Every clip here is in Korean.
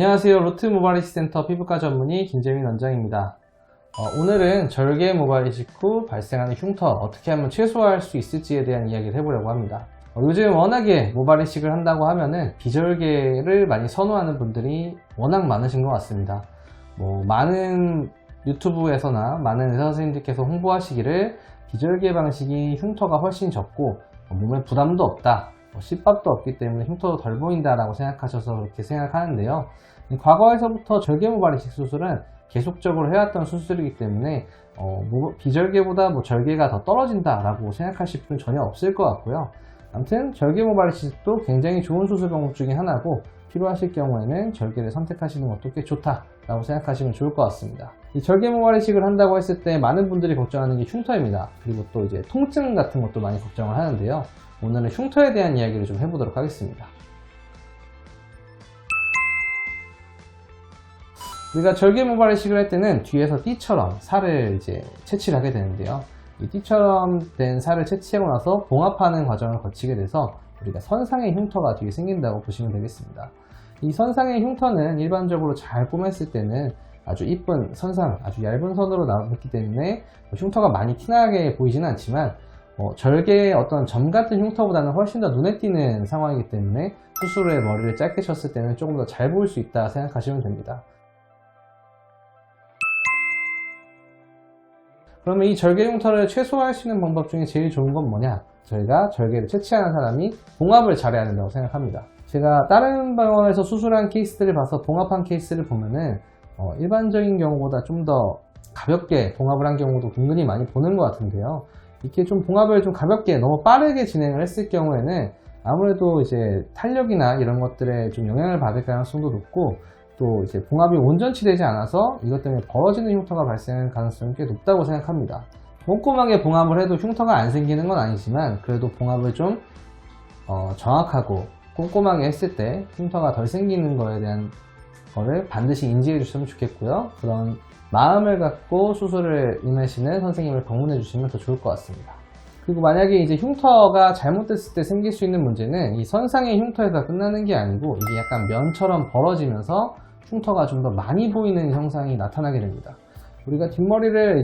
안녕하세요. 로트 모발 이식 센터 피부과 전문의 김재민 원장입니다. 오늘은 절개 모발 이식 후 발생하는 흉터 어떻게 하면 최소화할 수 있을지에 대한 이야기를 해보려고 합니다. 요즘 워낙에 모발 이식을 한다고 하면은 비절개를 많이 선호하는 분들이 워낙 많으신 것 같습니다. 많은 유튜브에서나 많은 의사 선생님들께서 홍보하시기를 비절개 방식이 흉터가 훨씬 적고 몸에 부담도 없다, 씹밥도 없기 때문에 흉터도 덜 보인다라고 생각하셔서 그렇게 생각하는데요. 과거에서부터 절개 모발 이식 수술은 계속적으로 해왔던 수술이기 때문에 비절개보다 절개가 더 떨어진다라고 생각하실 분은 전혀 없을 것 같고요. 아무튼 절개 모발 이식도 굉장히 좋은 수술 방법 중에 하나고, 필요하실 경우에는 절개를 선택하시는 것도 꽤 좋다라고 생각하시면 좋을 것 같습니다. 이 절개 모발 이식을 한다고 했을 때 많은 분들이 걱정하는 게 흉터입니다. 그리고 또 이제 통증 같은 것도 많이 걱정을 하는데요. 오늘은 흉터에 대한 이야기를 좀 해보도록 하겠습니다. 우리가 절개 모발 이식을 할 때는 뒤에서 띠처럼 살을 채취를 하게 되는데요. 이 띠처럼 된 살을 채취하고 나서 봉합하는 과정을 거치게 돼서 우리가 선상의 흉터가 뒤에 생긴다고 보시면 되겠습니다. 이 선상의 흉터는 일반적으로 잘 꼬맸을 때는 아주 이쁜 선상, 아주 얇은 선으로 나왔기 때문에 흉터가 많이 티나게 보이지는 않지만 절개의 어떤 점 같은 흉터보다는 훨씬 더 눈에 띄는 상황이기 때문에 수술 후에 머리를 짧게 쳤을 때는 조금 더 잘 보일 수 있다 생각하시면 됩니다. 그러면 이 절개 흉터를 최소화할 수 있는 방법 중에 제일 좋은 건 뭐냐? 저희가 절개를 채취하는 사람이 봉합을 잘해야 된다고 생각합니다. 제가 다른 병원에서 수술한 케이스들을 봐서 봉합한 케이스를 보면은 일반적인 경우보다 좀 더 가볍게 봉합을 한 경우도 은근히 많이 보는 것 같은데요. 이렇게 좀 봉합을 좀 가볍게 너무 빠르게 진행을 했을 경우에는 아무래도 탄력이나 이런 것들에 좀 영향을 받을 가능성도 높고, 또 봉합이 온전치 되지 않아서 이것 때문에 벌어지는 흉터가 발생할 가능성이 꽤 높다고 생각합니다. 꼼꼼하게 봉합을 해도 흉터가 안 생기는 건 아니지만, 그래도 봉합을 좀 정확하고 꼼꼼하게 했을 때 흉터가 덜 생기는 거에 대한 거를 반드시 인지해 주시면 좋겠고요. 그런 마음을 갖고 수술을 임하시는 선생님을 방문해 주시면 더 좋을 것 같습니다. 그리고 만약에 흉터가 잘못됐을 때 생길 수 있는 문제는 이 선상의 흉터에서 끝나는 게 아니고, 이게 약간 면처럼 벌어지면서 흉터가 좀 더 많이 보이는 형상이 나타나게 됩니다. 우리가 뒷머리를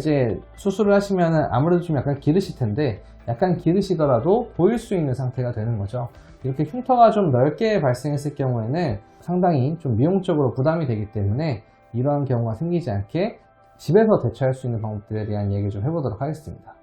수술을 하시면 아무래도 좀 약간 기르실 텐데, 약간 기르시더라도 보일 수 있는 상태가 되는 거죠. 이렇게 흉터가 좀 넓게 발생했을 경우에는 상당히 좀 미용적으로 부담이 되기 때문에 이러한 경우가 생기지 않게 집에서 대처할 수 있는 방법들에 대한 얘기를 좀 해보도록 하겠습니다.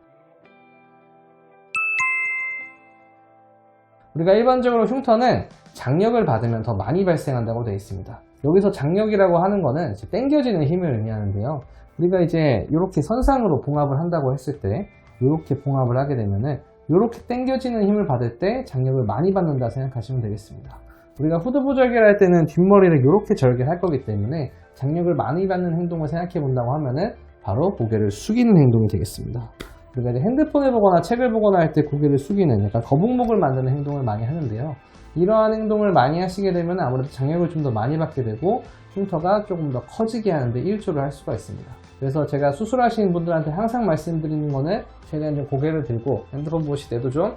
우리가 일반적으로 흉터는 장력을 받으면 더 많이 발생한다고 되어 있습니다. 여기서 장력이라고 하는 거는 당겨지는 힘을 의미하는데요. 우리가 이렇게 선상으로 봉합을 한다고 했을 때, 이렇게 봉합을 하게 되면은 이렇게 당겨지는 힘을 받을 때 장력을 많이 받는다 생각하시면 되겠습니다. 우리가 후두부 절개를 할 때는 뒷머리를 이렇게 절개할 거기 때문에 장력을 많이 받는 행동을 생각해 본다고 하면은 바로 고개를 숙이는 행동이 되겠습니다. 우리가 핸드폰을 보거나 책을 보거나 할 때 고개를 숙이는 약간 거북목을 만드는 행동을 많이 하는데요. 이러한 행동을 많이 하시게 되면 아무래도 장력을 좀 더 많이 받게 되고 흉터가 조금 더 커지게 하는데 일조를 할 수가 있습니다. 그래서 제가 수술하시는 분들한테 항상 말씀드리는 거는 최대한 좀 고개를 들고 핸드폰 보실 때도 좀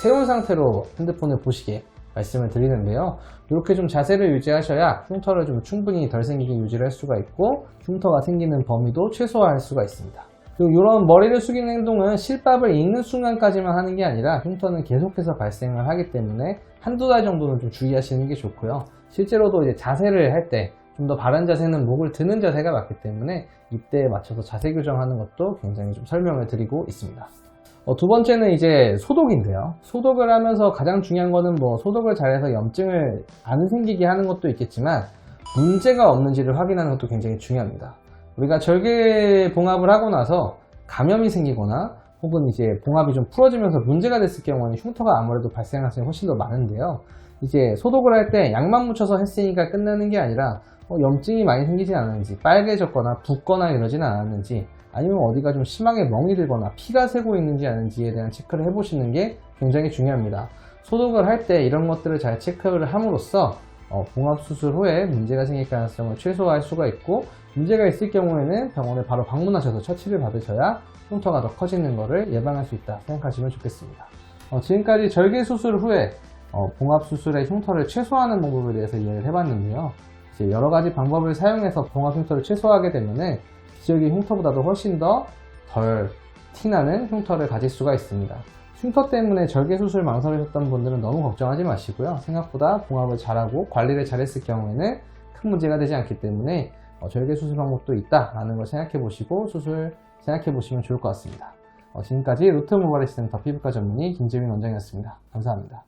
세운 상태로 핸드폰을 보시게 말씀을 드리는데요. 이렇게 좀 자세를 유지하셔야 흉터를 좀 충분히 덜 생기게 유지를 할 수가 있고, 흉터가 생기는 범위도 최소화할 수가 있습니다. 그리고 이런 머리를 숙이는 행동은 실밥을 읽는 순간까지만 하는 게 아니라 흉터는 계속해서 발생을 하기 때문에 한두 달 정도는 좀 주의하시는 게 좋고요. 실제로도 자세를 할 때 좀 더 바른 자세는 목을 드는 자세가 맞기 때문에 이때에 맞춰서 자세 교정하는 것도 굉장히 좀 설명을 드리고 있습니다. 두 번째는 소독인데요. 소독을 하면서 가장 중요한 거는 소독을 잘해서 염증을 안 생기게 하는 것도 있겠지만, 문제가 없는지를 확인하는 것도 굉장히 중요합니다. 우리가 절개 봉합을 하고 나서 감염이 생기거나 혹은 봉합이 좀 풀어지면서 문제가 됐을 경우는 흉터가 아무래도 발생할 가능성이 훨씬 더 많은데요. 소독을 할 때 약만 묻혀서 했으니까 끝나는 게 아니라 염증이 많이 생기지 않았는지, 빨개졌거나 붓거나 이러지는 않았는지, 아니면 어디가 좀 심하게 멍이 들거나 피가 새고 있는지 아닌지에 대한 체크를 해보시는 게 굉장히 중요합니다. 소독을 할 때 이런 것들을 잘 체크를 함으로써 봉합 수술 후에 문제가 생길 가능성을 최소화할 수가 있고, 문제가 있을 경우에는 병원에 바로 방문하셔서 처치를 받으셔야 흉터가 더 커지는 것을 예방할 수 있다 생각하시면 좋겠습니다. 지금까지 절개 수술 후에 봉합 수술의 흉터를 최소화하는 방법에 대해서 이야기를 해봤는데요. 이제 여러 가지 방법을 사용해서 봉합 흉터를 최소화하게 되면은 기저귀 흉터보다도 훨씬 더 덜 티나는 흉터를 가질 수가 있습니다. 흉터 때문에 절개 수술 망설이셨던 분들은 너무 걱정하지 마시고요. 생각보다 봉합을 잘하고 관리를 잘했을 경우에는 큰 문제가 되지 않기 때문에 절개 수술 방법도 있다라는 걸 생각해 보시고 수술 생각해 보시면 좋을 것 같습니다. 지금까지 루트 모발의 센터 피부과 전문의 김재민 원장이었습니다. 감사합니다.